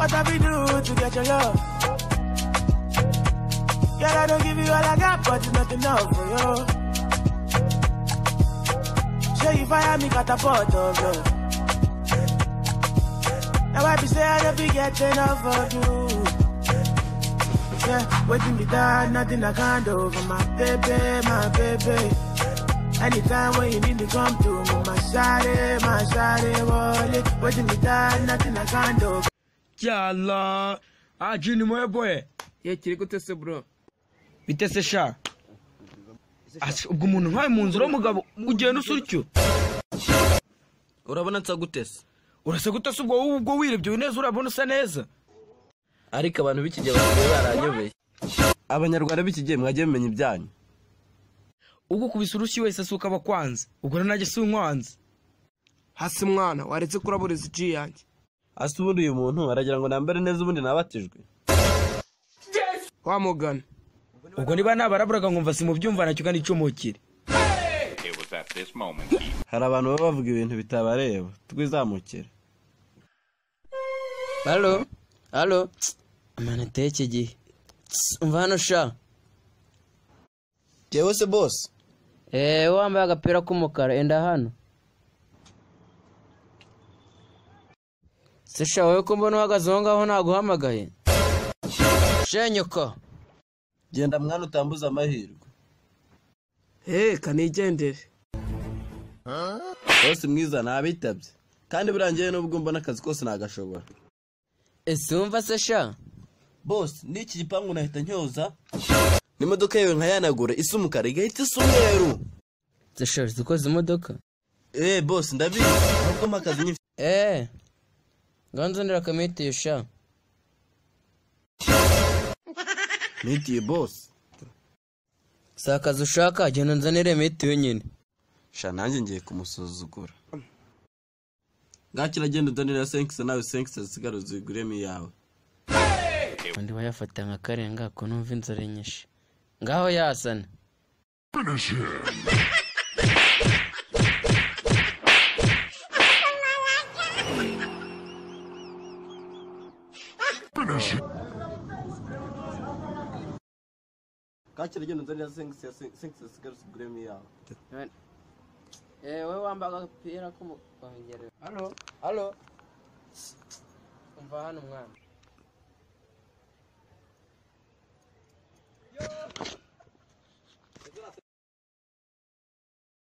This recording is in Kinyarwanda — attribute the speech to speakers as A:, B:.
A: what have you do to get your love? Girl, I don't give you all I got, but it's not enough for you. Show you fire me catapult of love. Now I be say I don't be getting enough of you. Yeah, waiting me down, nothing I can't do for my baby, my baby. Anytime when you need me, come to me, my shawty, wallet. Waiting me down, nothing I can't do.
B: Yalla, Jini moya boy.
C: Ye kiri gute se bro?
B: Bitese sha. Ubwo umuntu nkaye mu nzira w'umugabo ugenda usuricyo.
C: Urabona nsa gutese.
B: Urasa gutese ubwo wirebye neza urabona usa neza.
C: Ariko abantu b'ikige baranyobeye. Abanyarwanda b'ikige mwagiye mumenya ibyanyu.
B: Ubwo kubisa urushyi wese asuka abakwanze. Ubwo nanjye si unkwanze.
D: Hasi mwana waretse kuraburiza iji yanjye.
C: Hasi ubundi uyu muntu aragira ngo nambere neza ubundi nabatijwe.
D: Wamugana.
B: Ubwo niba nabaraburaga ngumva simubyumva nacyo kandi icomokire.
C: Hari abantu baba bavuga ibintu bitabareba. Twizamukire.
E: Halo. Amana teke gihe. Umva hano sha.
C: Jewe se boss.
E: Wambaye agapira k'umukara enda hano. Sesha wowe ko mbona uhagaze aho ngaho naguhamagaye. Shenyuka.
C: Genda mwana utambuza amahirwe.
D: Kanigendere.
C: Boss mwiza nabitabye. Kandi burangiye n'ubwo mbona akazi kose nagashobora.
E: Umva sesha.
C: Boss niki gipangu nahita ntyoza. N'imodoka yewe nkayanagura isa umukara igahita isa umweru.
E: Sesha zikoze imodoka.
C: Boss ndabizi. Ahubwo makazi nyifite.
E: Ganzanira kamiti sha.
C: Miti boss.
E: Sakaza ushaka genda nzanire miti wenyine.
C: Sha nanjye ngiye kumusuzugura. Ngakira genda nzanira 5 nawe 5 zisigaro ziguremi yawe.
E: Ndi wayafata nka karenga ko numva inzara nyinshi. Ngaho yasana.
C: Ngakira genda nzanira 5 zisigaro ziguremi yawe.
E: Wewe wambaga agapira k'umukara. Halo. Umva hano mwana.